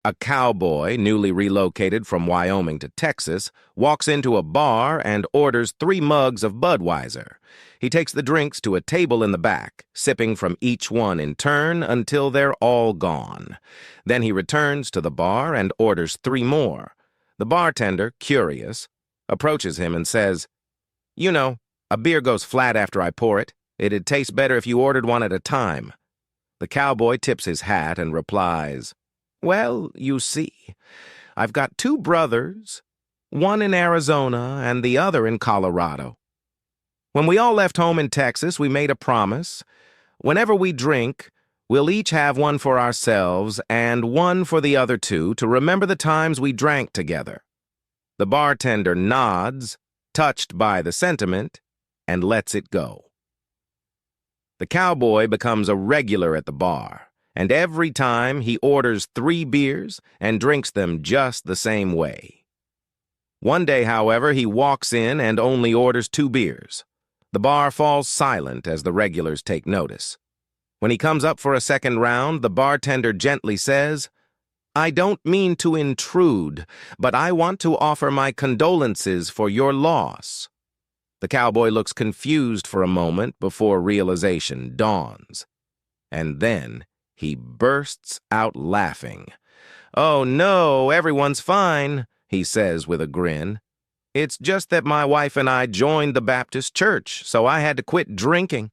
A cowboy, newly relocated from Wyoming to Texas, walks into a bar and orders 3 mugs of Budweiser. He takes the drinks to a table in the back, sipping from each one in turn until they're all gone. Then he returns to the bar and orders 3 more. The bartender, curious, approaches him and says, "You know, a beer goes flat after I pour it. It'd taste better if you ordered one at a time." The cowboy tips his hat and replies, "Well, you see, I've got 2 brothers, one in Arizona and the other in Colorado. When we all left home in Texas, we made a promise. Whenever we drink, we'll each have one for ourselves and one for the other 2 to remember the times we drank together." The bartender nods, touched by the sentiment, and lets it go. The cowboy becomes a regular at the bar, and every time he orders 3 beers and drinks them just the same way. One day, however, he walks in and only orders 2 beers. The bar falls silent as the regulars take notice. When he comes up for a second round, the bartender gently says, "I don't mean to intrude, but I want to offer my condolences for your loss." The cowboy looks confused for a moment before realization dawns. And then he bursts out laughing. "Oh no, everyone's fine," he says with a grin. "It's just that my wife and I joined the Baptist church, so I had to quit drinking."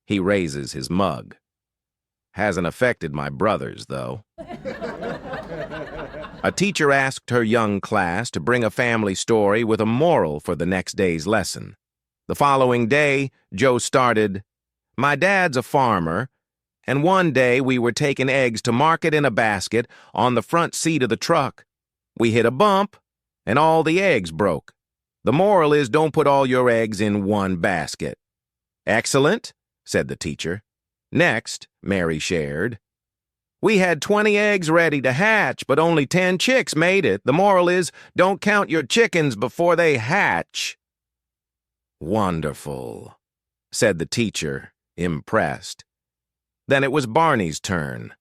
He raises his mug. "Hasn't affected my brothers, though." A teacher asked her young class to bring a family story with a moral for the next day's lesson. The following day, Joe started, "My dad's a farmer, and one day we were taking eggs to market in a basket on the front seat of the truck. We hit a bump, and all the eggs broke. The moral is don't put all your eggs in one basket." "Excellent," said the teacher. "Next," Mary shared, "we had 20 eggs ready to hatch, but only 10 chicks made it. The moral is don't count your chickens before they hatch." "Wonderful," said the teacher, impressed. Then it was Barney's turn.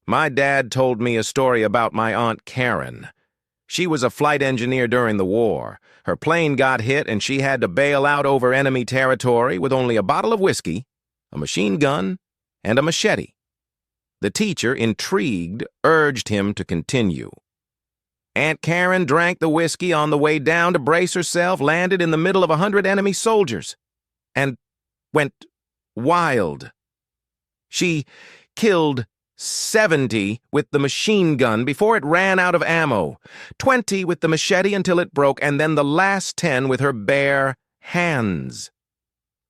"My dad told me a story about my Aunt Karen. She was a flight engineer during the war. Her plane got hit and she had to bail out over enemy territory with only a bottle of whiskey, a machine gun, and a machete." The teacher, intrigued, urged him to continue. "Aunt Karen drank the whiskey on the way down to brace herself, landed in the middle of 100 enemy soldiers, and went wild. She killed 70 with the machine gun before it ran out of ammo, 20 with the machete until it broke, and then the last 10 with her bare hands."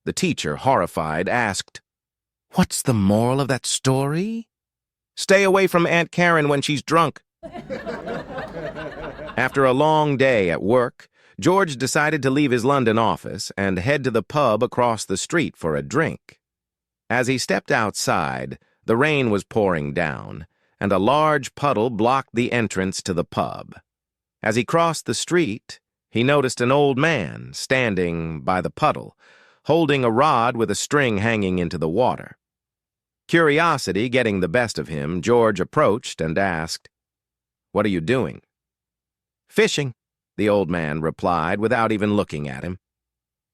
The teacher, horrified, asked, "What's the moral of that story?" "Stay away from Aunt Karen when she's drunk." After a long day at work, George decided to leave his London office and head to the pub across the street for a drink. As he stepped outside, the rain was pouring down, and a large puddle blocked the entrance to the pub. As he crossed the street, he noticed an old man standing by the puddle, holding a rod with a string hanging into the water. Curiosity getting the best of him, George approached and asked, "What are you doing?" "Fishing," the old man replied without even looking at him.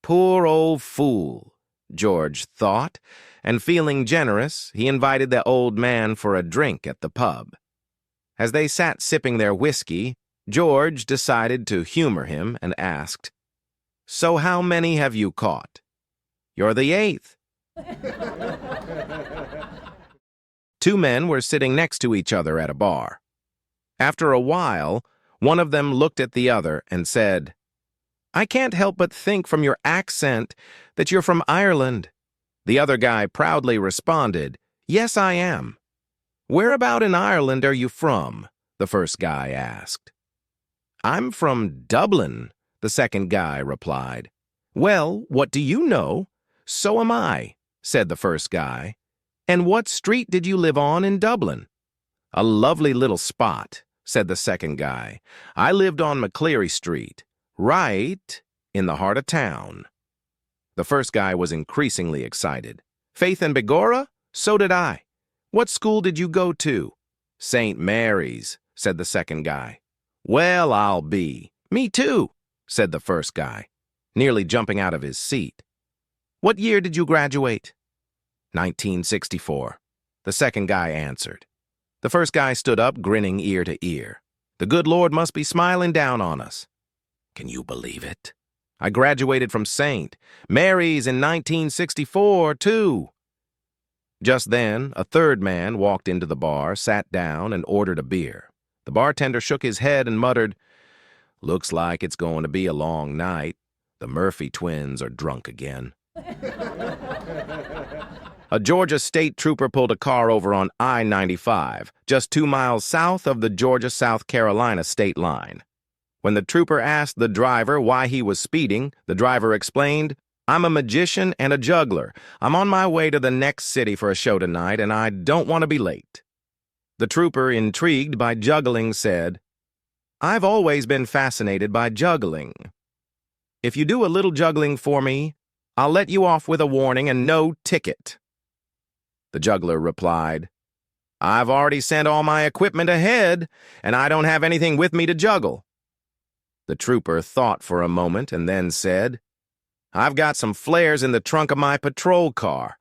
Poor old fool, George thought, and feeling generous, he invited the old man for a drink at the pub. As they sat sipping their whiskey, George decided to humor him and asked, "So how many have you caught?" "You're the 8th. 2 men were sitting next to each other at a bar. After a while, one of them looked at the other and said, "I can't help but think from your accent that you're from Ireland." The other guy proudly responded, "Yes, I am." "Whereabout in Ireland are you from?" the first guy asked. "I'm from Dublin," the second guy replied. "Well, what do you know?" "So am I," said the first guy. "And what street did you live on in Dublin?" "A lovely little spot," said the second guy. "I lived on McCleary Street, right in the heart of town." The first guy was increasingly excited. "Faith and Begorra? So did I. What school did you go to?" "St. Mary's," said the second guy. Well, I'll be. Me too, said the first guy, nearly jumping out of his seat. What year did you graduate? 1964, the second guy answered. The first guy stood up, grinning ear to ear. The good Lord must be smiling down on us. Can you believe it? I graduated from St. Mary's in 1964, too. Just then, a third man walked into the bar, sat down, and ordered a beer. The bartender shook his head and muttered, "Looks like it's going to be a long night. The Murphy twins are drunk again." A Georgia state trooper pulled a car over on I-95, just 2 miles south of the Georgia-South Carolina state line. When the trooper asked the driver why he was speeding, the driver explained, "I'm a magician and a juggler. I'm on my way to the next city for a show tonight, and I don't want to be late." The trooper, intrigued by juggling, said, "I've always been fascinated by juggling. If you do a little juggling for me, I'll let you off with a warning and no ticket." The juggler replied, "I've already sent all my equipment ahead, and I don't have anything with me to juggle." The trooper thought for a moment and then said, "I've got some flares in the trunk of my patrol car.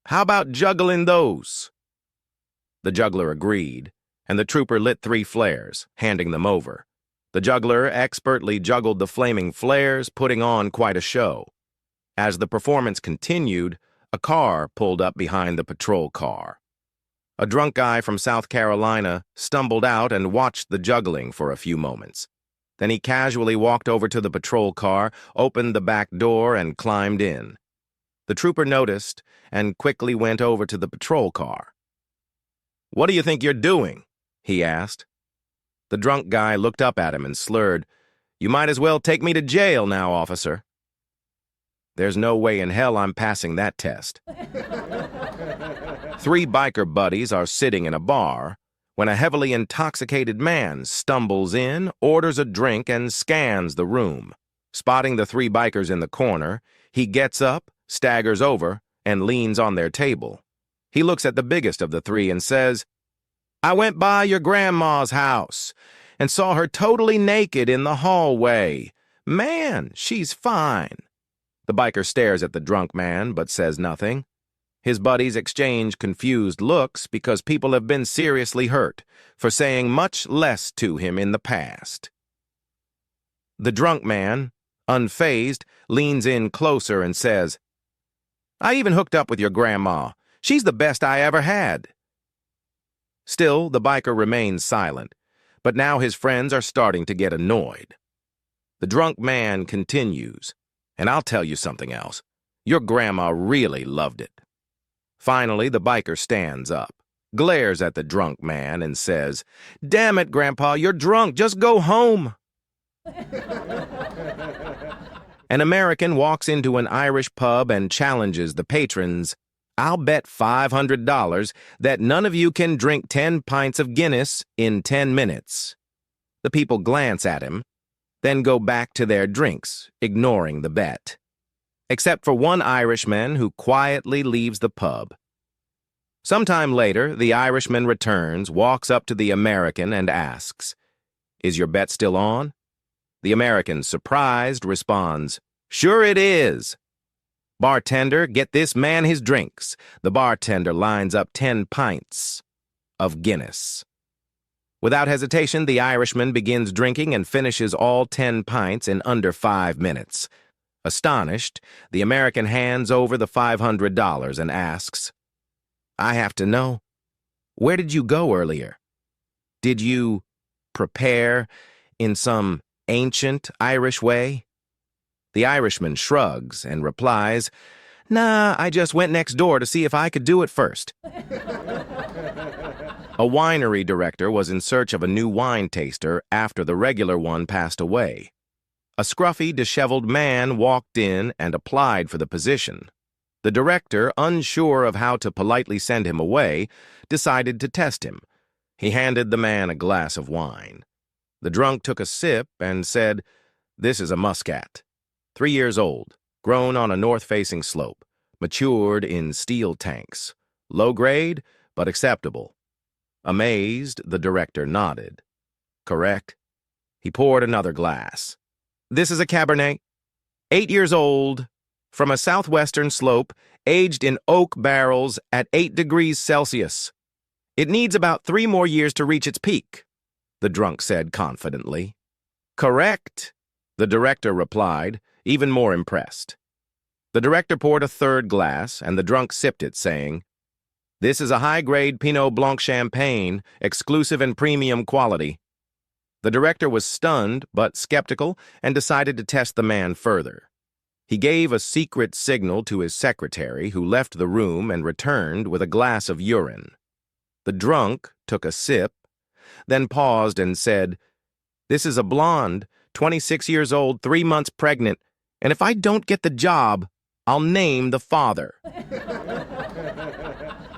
How about juggling those?" The juggler agreed, and the trooper lit 3 flares, handing them over. The juggler expertly juggled the flaming flares, putting on quite a show. As the performance continued, a car pulled up behind the patrol car. A drunk guy from South Carolina stumbled out and watched the juggling for a few moments. Then he casually walked over to the patrol car, opened the back door, and climbed in. The trooper noticed and quickly went over to the patrol car. "What do you think you're doing?" he asked. The drunk guy looked up at him and slurred, "You might as well take me to jail now, officer." "There's no way in hell I'm passing that test." 3 biker buddies are sitting in a bar when a heavily intoxicated man stumbles in, orders a drink, and scans the room. Spotting the 3 bikers in the corner, he gets up, staggers over, and leans on their table. He looks at the biggest of the 3 and says, "I went by your grandma's house and saw her totally naked in the hallway. Man, she's fine." The biker stares at the drunk man but says nothing. His buddies exchange confused looks because people have been seriously hurt for saying much less to him in the past. The drunk man, unfazed, leans in closer and says, "I even hooked up with your grandma. She's the best I ever had." Still, the biker remains silent, but now his friends are starting to get annoyed. The drunk man continues, "And I'll tell you something else. Your grandma really loved it." Finally, the biker stands up, glares at the drunk man, and says, "Damn it, Grandpa, you're drunk. Just go home." An American walks into an Irish pub and challenges the patrons, "I'll bet $500 that none of you can drink 10 pints of Guinness in 10 minutes. The people glance at him, then go back to their drinks, ignoring the bet. Except for one Irishman who quietly leaves the pub. Sometime later, the Irishman returns, walks up to the American, and asks, "Is your bet still on?" The American, surprised, responds, "Sure it is." "Bartender, get this man his drinks." The bartender lines up 10 pints of Guinness. Without hesitation, the Irishman begins drinking and finishes all 10 pints in under 5 minutes. Astonished, the American hands over the $500 and asks, "I have to know, where did you go earlier? Did you prepare in some ancient Irish way?" The Irishman shrugs and replies, "Nah, I just went next door to see if I could do it first." A winery director was in search of a new wine taster after the regular one passed away. A scruffy, disheveled man walked in and applied for the position. The director, unsure of how to politely send him away, decided to test him. He handed the man a glass of wine. The drunk took a sip and said, "This is a muscat. 3 years old, grown on a north-facing slope, matured in steel tanks. Low grade, but acceptable." Amazed, the director nodded. Correct. He poured another glass. This is a Cabernet. 8 years old, from a southwestern slope, aged in oak barrels at 8 degrees Celsius. It needs about 3 more years to reach its peak, the drunk said confidently. Correct, the director replied, even more impressed. The director poured a third glass, and the drunk sipped it, saying, "This is a high-grade Pinot Blanc champagne, exclusive and premium quality." The director was stunned but skeptical and decided to test the man further. He gave a secret signal to his secretary, who left the room and returned with a glass of urine. The drunk took a sip, then paused and said, "This is a blonde, 26 years old, 3 months pregnant, and if I don't get the job, I'll name the father."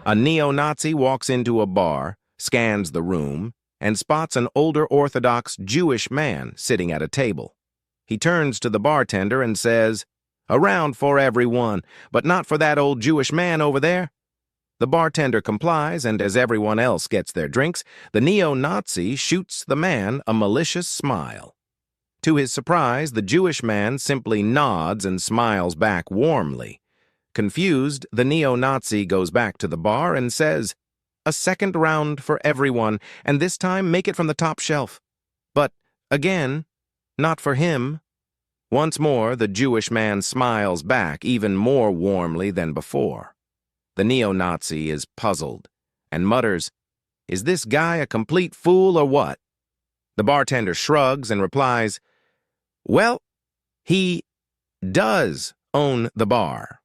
A neo-Nazi walks into a bar, scans the room, and spots an older Orthodox Jewish man sitting at a table. He turns to the bartender and says, "A round for everyone, but not for that old Jewish man over there." The bartender complies, and as everyone else gets their drinks, the neo-Nazi shoots the man a malicious smile. To his surprise, the Jewish man simply nods and smiles back warmly. Confused, the neo-Nazi goes back to the bar and says, "A second round for everyone, and this time make it from the top shelf." But, again, not for him. Once more, the Jewish man smiles back even more warmly than before. The neo-Nazi is puzzled and mutters, "Is this guy a complete fool or what?" The bartender shrugs and replies, "Well, he does own the bar."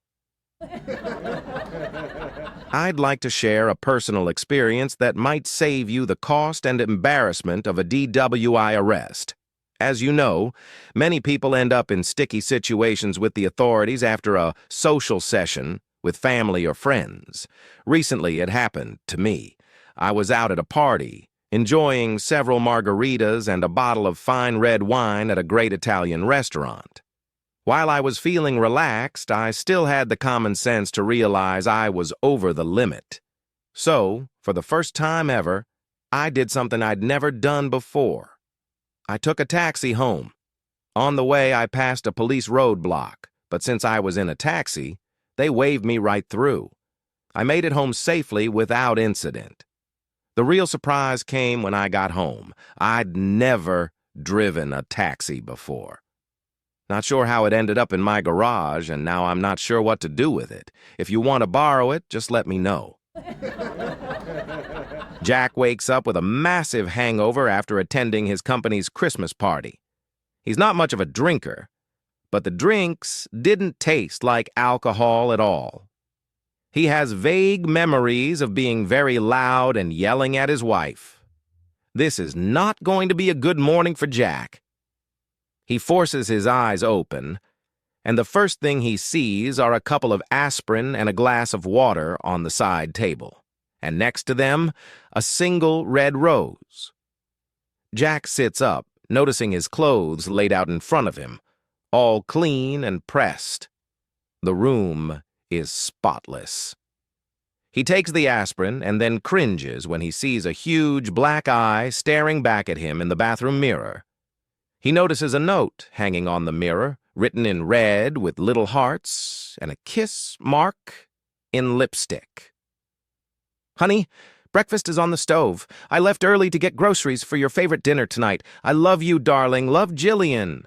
I'd like to share a personal experience that might save you the cost and embarrassment of a DWI arrest. As you know, many people end up in sticky situations with the authorities after a social session with family or friends. Recently, it happened to me. I was out at a party, enjoying several margaritas and a bottle of fine red wine at a great Italian restaurant. While I was feeling relaxed, I still had the common sense to realize I was over the limit. So, for the first time ever, I did something I'd never done before. I took a taxi home. On the way, I passed a police roadblock, but since I was in a taxi, they waved me right through. I made it home safely without incident. The real surprise came when I got home. I'd never driven a taxi before. Not sure how it ended up in my garage, and now I'm not sure what to do with it. If you want to borrow it, just let me know. Jack wakes up with a massive hangover after attending his company's Christmas party. He's not much of a drinker, but the drinks didn't taste like alcohol at all. He has vague memories of being very loud and yelling at his wife. This is not going to be a good morning for Jack. He forces his eyes open, and the first thing he sees are a couple of aspirin and a glass of water on the side table, and next to them, a single red rose. Jack sits up, noticing his clothes laid out in front of him, all clean and pressed. The room is spotless. He takes the aspirin and then cringes when he sees a huge black eye staring back at him in the bathroom mirror. He notices a note hanging on the mirror, written in red with little hearts and a kiss mark in lipstick. "Honey, breakfast is on the stove. I left early to get groceries for your favorite dinner tonight. I love you, darling. Love, Jillian."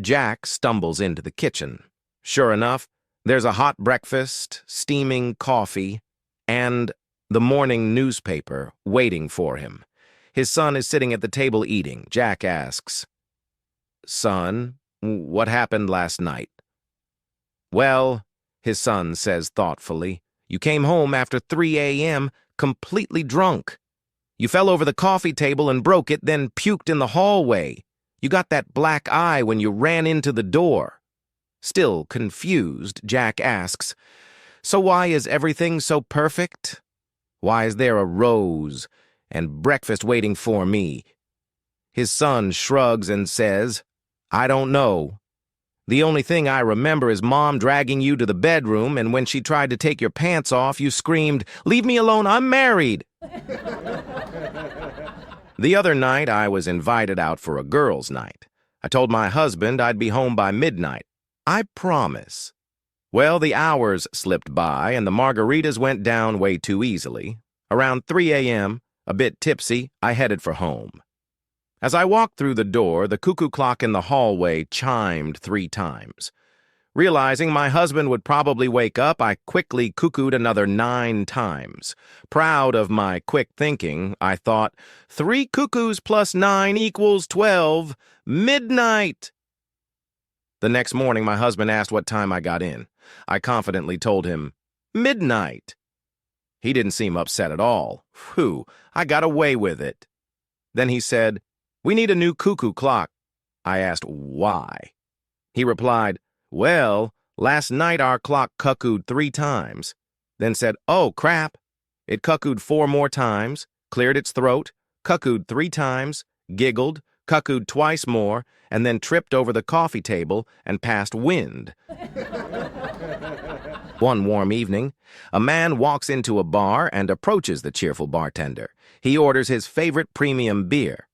Jack stumbles into the kitchen. Sure enough, there's a hot breakfast, steaming coffee, and the morning newspaper waiting for him. His son is sitting at the table eating. Jack asks, "Son, what happened last night?" "Well," his son says thoughtfully, "you came home after 3 a.m. completely drunk. You fell over the coffee table and broke it, then puked in the hallway. You got that black eye when you ran into the door." Still confused, Jack asks, "So why is everything so perfect? Why is there a rose and breakfast waiting for me?" His son shrugs and says, "I don't know. The only thing I remember is Mom dragging you to the bedroom, and when she tried to take your pants off, you screamed, 'Leave me alone, I'm married!'" The other night, I was invited out for a girls' night. I told my husband I'd be home by midnight. I promise. Well, the hours slipped by, and the margaritas went down way too easily. Around 3 a.m., a bit tipsy, I headed for home. As I walked through the door, the cuckoo clock in the hallway chimed 3 times. Realizing my husband would probably wake up, I quickly cuckooed another 9 times. Proud of my quick thinking, I thought, 3 cuckoos plus 9 equals 12. Midnight! The next morning, my husband asked what time I got in. I confidently told him, midnight. He didn't seem upset at all. Phew, I got away with it. Then he said, we need a new cuckoo clock. I asked, why? He replied, well, last night our clock cuckooed 3 times. Then said, oh, crap. It cuckooed 4 more times, cleared its throat, cuckooed 3 times, giggled, cuckooed twice more, and then tripped over the coffee table and passed wind. One warm evening, a man walks into a bar and approaches the cheerful bartender. He orders his favorite premium beer.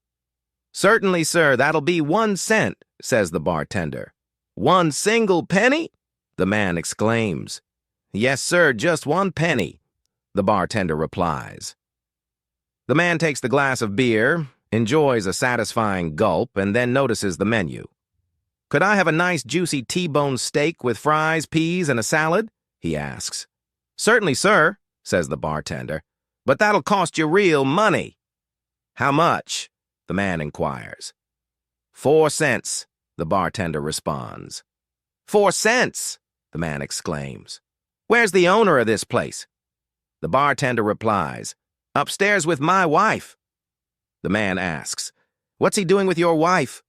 Certainly, sir, that'll be 1 cent, says the bartender. 1 single penny? The man exclaims. Yes, sir, just 1 penny, the bartender replies. The man takes the glass of beer, enjoys a satisfying gulp, and then notices the menu. Could I have a nice juicy T-bone steak with fries, peas, and a salad? He asks. Certainly, sir, says the bartender, but that'll cost you real money. How much? The man inquires. 4 cents, the bartender responds. 4 cents, the man exclaims. Where's the owner of this place? The bartender replies, upstairs with my wife. The man asks, what's he doing with your wife?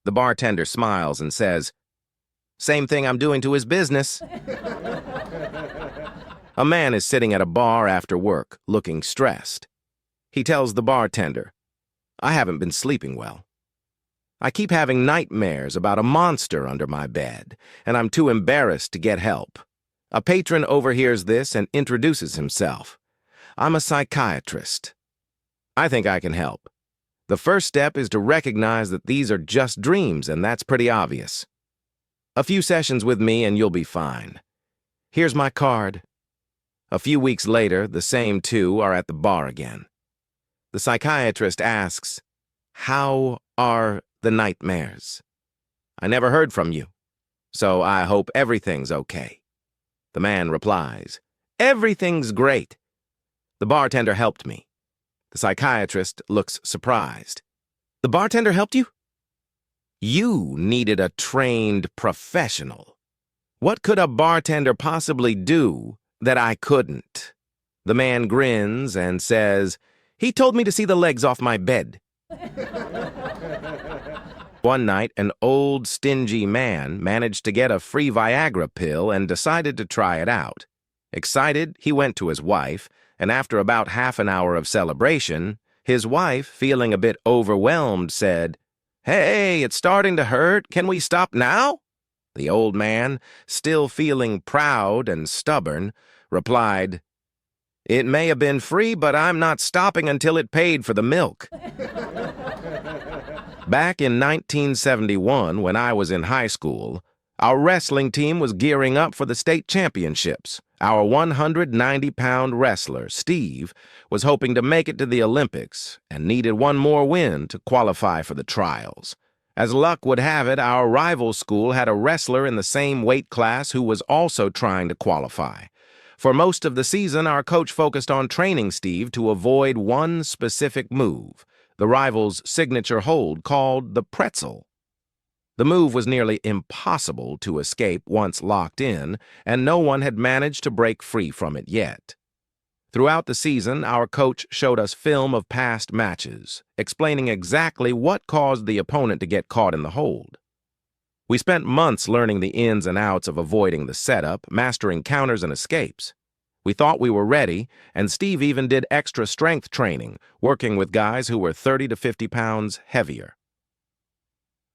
The bartender smiles and says, same thing I'm doing to his business. A man is sitting at a bar after work, looking stressed. He tells the bartender, I haven't been sleeping well. I keep having nightmares about a monster under my bed, and I'm too embarrassed to get help. A patron overhears this and introduces himself. I'm a psychiatrist. I think I can help. The first step is to recognize that these are just dreams, and that's pretty obvious. A few sessions with me and you'll be fine. Here's my card. A few weeks later, the same 2 are at the bar again. The psychiatrist asks, how are the nightmares? I never heard from you, so I hope everything's okay. The man replies, everything's great. The bartender helped me. The psychiatrist looks surprised. The bartender helped you? You needed a trained professional. What could a bartender possibly do that I couldn't? The man grins and says, he told me to see the legs off my bed. One night, an old, stingy man managed to get a free Viagra pill and decided to try it out. Excited, he went to his wife, and after about half an hour of celebration, his wife, feeling a bit overwhelmed, said, hey, it's starting to hurt. Can we stop now? The old man, still feeling proud and stubborn, replied, it may have been free, but I'm not stopping until it paid for the milk. Back in 1971, when I was in high school, our wrestling team was gearing up for the state championships. Our 190-pound wrestler, Steve, was hoping to make it to the Olympics and needed 1 more win to qualify for the trials. As luck would have it, our rival school had a wrestler in the same weight class who was also trying to qualify. For most of the season, our coach focused on training Steve to avoid one specific move, the rival's signature hold called the pretzel. The move was nearly impossible to escape once locked in, and no one had managed to break free from it yet. Throughout the season, our coach showed us film of past matches, explaining exactly what caused the opponent to get caught in the hold. We spent months learning the ins and outs of avoiding the setup, mastering counters and escapes. We thought we were ready, and Steve even did extra strength training, working with guys who were 30 to 50 pounds heavier.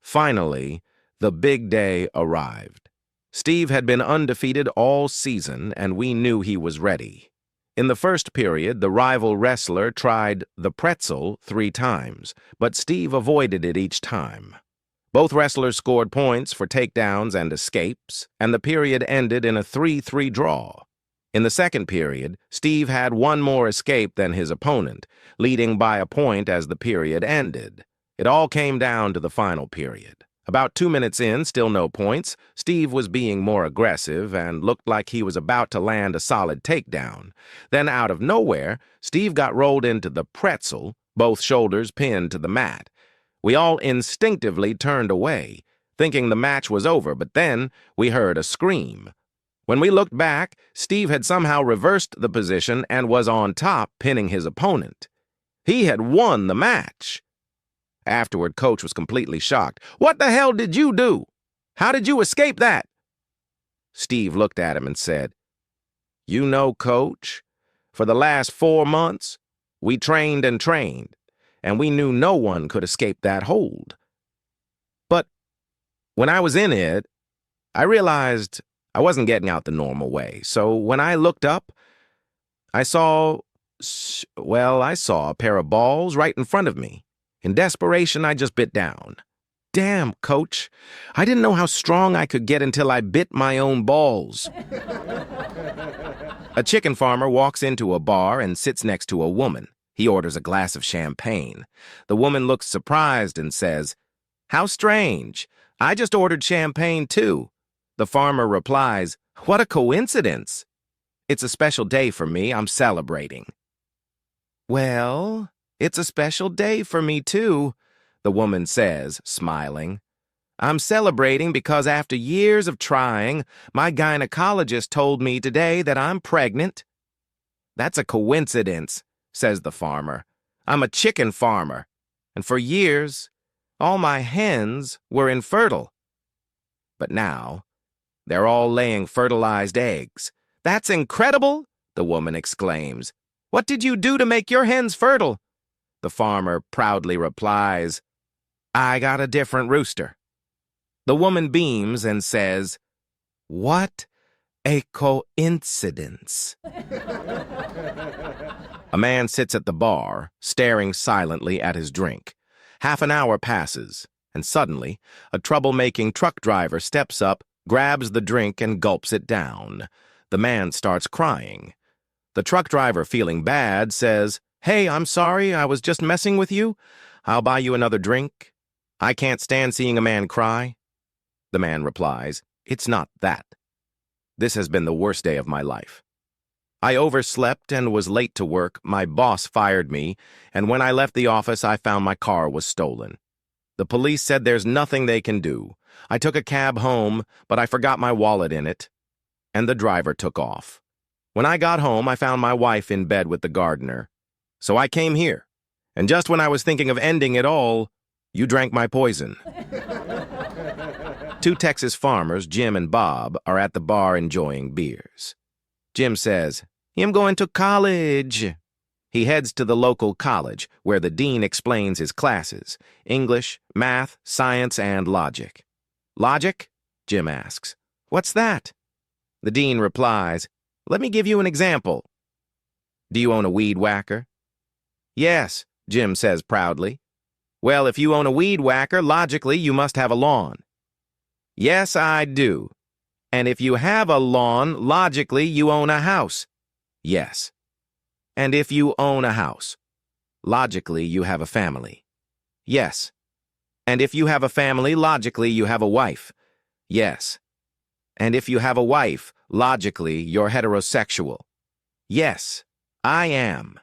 Finally, the big day arrived. Steve had been undefeated all season, and we knew he was ready. In the first period, the rival wrestler tried the pretzel 3 times, but Steve avoided it each time. Both wrestlers scored points for takedowns and escapes, and the period ended in a 3-3 draw. In the second period, Steve had one more escape than his opponent, leading by a point as the period ended. It all came down to the final period. About 2 minutes in, still no points, Steve was being more aggressive and looked like he was about to land a solid takedown. Then out of nowhere, Steve got rolled into the pretzel, both shoulders pinned to the mat. We all instinctively turned away, thinking the match was over, but then we heard a scream. When we looked back, Steve had somehow reversed the position and was on top, pinning his opponent. He had won the match. Afterward, Coach was completely shocked. "What the hell did you do? How did you escape that?" Steve looked at him and said, "You know, Coach, for the last 4 months, we trained, and we knew no one could escape that hold. But when I was in it, I realized I wasn't getting out the normal way. So when I looked up, I saw a pair of balls right in front of me. In desperation, I just bit down. Damn, Coach, I didn't know how strong I could get until I bit my own balls." A chicken farmer walks into a bar and sits next to a woman. He orders a glass of champagne. The woman looks surprised and says, "How strange. I just ordered champagne too." The farmer replies, "What a coincidence. It's a special day for me. I'm celebrating." "Well, it's a special day for me too," the woman says, smiling. "I'm celebrating because after years of trying, my gynecologist told me today that I'm pregnant." "That's a coincidence," says the farmer. "I'm a chicken farmer, and for years, all my hens were infertile. But now, they're all laying fertilized eggs." "That's incredible," the woman exclaims. "What did you do to make your hens fertile?" The farmer proudly replies, "I got a different rooster." The woman beams and says, "What a coincidence." A man sits at the bar, staring silently at his drink. Half an hour passes, and suddenly, a troublemaking truck driver steps up, grabs the drink, and gulps it down. The man starts crying. The truck driver, feeling bad, says, "Hey, I'm sorry, I was just messing with you. I'll buy you another drink. I can't stand seeing a man cry." The man replies, "It's not that. This has been the worst day of my life. I overslept and was late to work, my boss fired me, and when I left the office, I found my car was stolen. The police said there's nothing they can do. I took a cab home, but I forgot my wallet in it, and the driver took off. When I got home, I found my wife in bed with the gardener. So I came here, and just when I was thinking of ending it all, you drank my poison." 2 Texas farmers, Jim and Bob, are at the bar enjoying beers. Jim says, "I'm going to college." He heads to the local college, where the dean explains his classes: English, math, science, and logic. "Logic?" Jim asks. "What's that?" The dean replies, "Let me give you an example. Do you own a weed whacker?" "Yes," Jim says proudly. "Well, if you own a weed whacker, logically you must have a lawn." "Yes, I do. And if you have a lawn, logically you own a house." "Yes." "And if you own a house, logically you have a family." "Yes." "And if you have a family, logically you have a wife." "Yes." "And if you have a wife, logically you're heterosexual." "Yes, I am."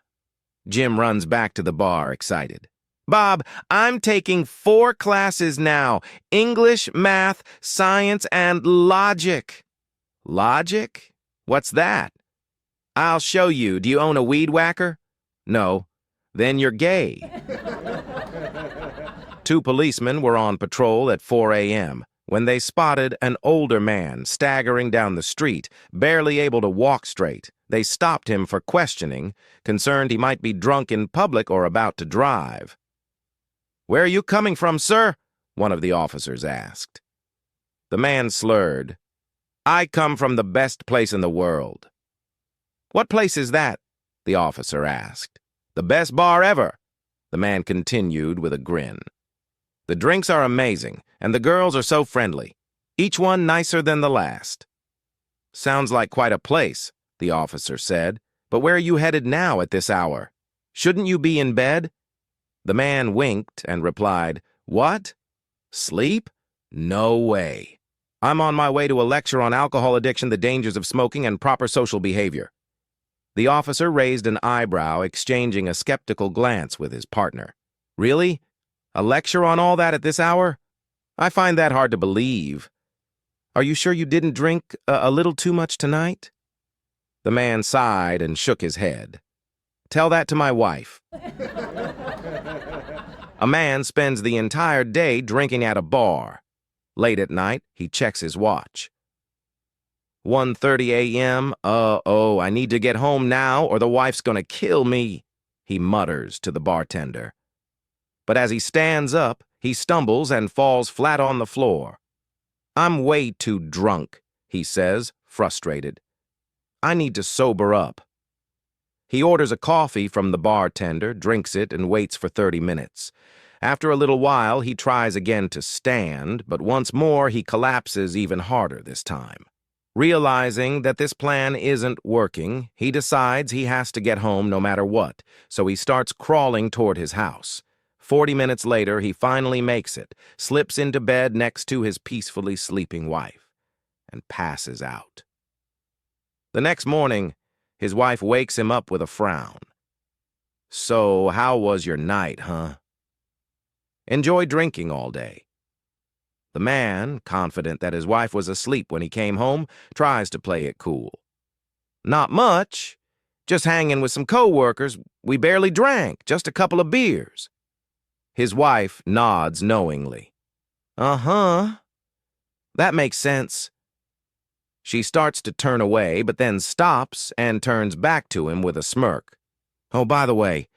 Jim runs back to the bar, excited. "Bob, I'm taking 4 classes now: English, math, science, and logic." "Logic? What's that?" "I'll show you. Do you own a weed whacker?" "No." "Then you're gay." 2 policemen were on patrol at 4 a.m. when they spotted an older man staggering down the street, barely able to walk straight. They stopped him for questioning, concerned he might be drunk in public or about to drive. "Where are you coming from, sir?" one of the officers asked. The man slurred, "I come from the best place in the world." "What place is that?" the officer asked. The best bar ever, the man continued with a grin. The drinks are amazing, and the girls are so friendly, each one nicer than the last. Sounds like quite a place, the officer said, but where are you headed now at this hour? Shouldn't you be in bed? The man winked and replied, What? Sleep? No way. I'm on my way to a lecture on alcohol addiction, the dangers of smoking, and proper social behavior. The officer raised an eyebrow, exchanging a skeptical glance with his partner. Really? A lecture on all that at this hour? I find that hard to believe. Are you sure you didn't drink a little too much tonight? The man sighed and shook his head. Tell that to my wife. A man spends the entire day drinking at a bar. Late at night, he checks his watch. 1:30 a.m. I need to get home now or the wife's gonna kill me, he mutters to the bartender. But as he stands up, he stumbles and falls flat on the floor. I'm way too drunk, he says, frustrated. I need to sober up. He orders a coffee from the bartender, drinks it, and waits for 30 minutes. After a little while, he tries again to stand, but once more he collapses even harder this time. Realizing that this plan isn't working, he decides he has to get home no matter what, so he starts crawling toward his house. 40 minutes later, he finally makes it, slips into bed next to his peacefully sleeping wife, and passes out. The next morning, his wife wakes him up with a frown. So, how was your night, huh? Enjoy drinking all day. The man, confident that his wife was asleep when he came home, tries to play it cool. Not much. Just hanging with some co-workers. We barely drank, just a couple of beers. His wife nods knowingly. Uh-huh. That makes sense. She starts to turn away, but then stops and turns back to him with a smirk. Oh, by the way,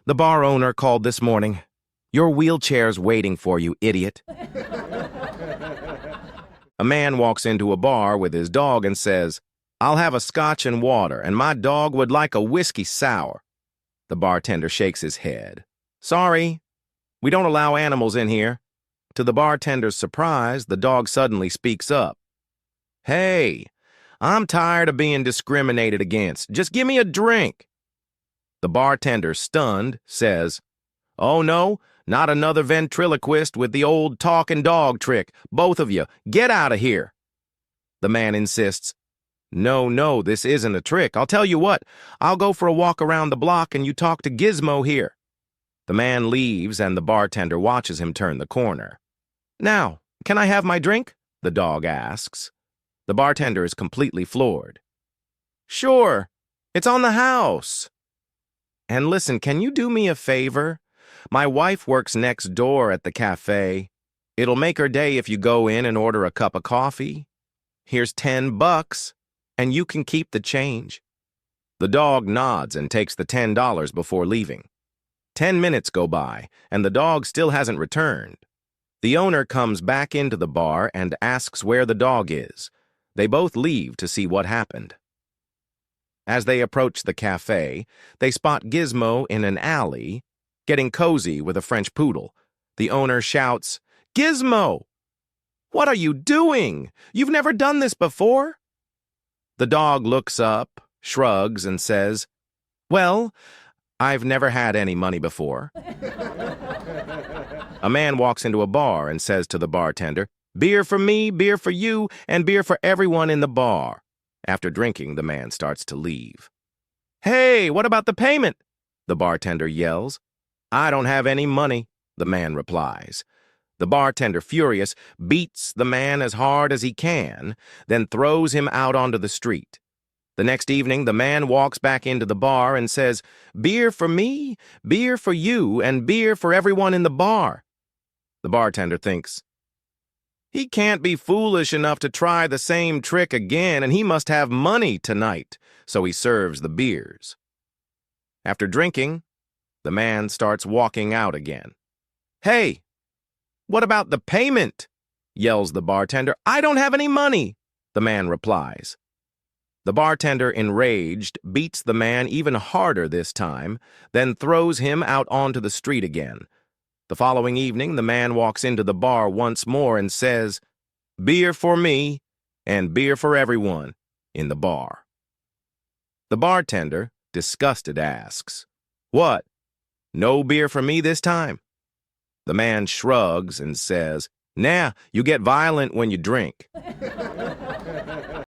the bar owner called this morning. Your wheelchair's waiting for you, idiot. A man walks into a bar with his dog and says, I'll have a scotch and water, and my dog would like a whiskey sour. The bartender shakes his head. Sorry, we don't allow animals in here. To the bartender's surprise, the dog suddenly speaks up. Hey, I'm tired of being discriminated against. Just give me a drink. The bartender, stunned, says, Oh no, not another ventriloquist with the old talking dog trick. Both of you, get out of here. The man insists, No, this isn't a trick. I'll tell you what, I'll go for a walk around the block and you talk to Gizmo here. The man leaves and the bartender watches him turn the corner. Now, can I have my drink? The dog asks. The bartender is completely floored. Sure, it's on the house. And listen, can you do me a favor? My wife works next door at the cafe. It'll make her day if you go in and order a cup of coffee. Here's $10, and you can keep the change. The dog nods and takes the $10 before leaving. 10 minutes go by, and the dog still hasn't returned. The owner comes back into the bar and asks where the dog is. They both leave to see what happened. As they approach the cafe, they spot Gizmo in an alley, getting cozy with a French poodle. The owner shouts, Gizmo! What are you doing? You've never done this before? The dog looks up, shrugs, and says, Well, I've never had any money before. A man walks into a bar and says to the bartender, Beer for me, beer for you, and beer for everyone in the bar. After drinking, the man starts to leave. Hey, what about the payment? The bartender yells. I don't have any money, the man replies. The bartender, furious, beats the man as hard as he can, then throws him out onto the street. The next evening, the man walks back into the bar and says, Beer for me, beer for you, and beer for everyone in the bar. The bartender thinks, He can't be foolish enough to try the same trick again, and he must have money tonight, so he serves the beers. After drinking, the man starts walking out again. Hey, what about the payment? Yells the bartender. I don't have any money, the man replies. The bartender, enraged, beats the man even harder this time, then throws him out onto the street again. The following evening, the man walks into the bar once more and says, "Beer for me and beer for everyone," in the bar. The bartender, disgusted, asks, "What? No beer for me this time?" The man shrugs and says, "Nah, you get violent when you drink."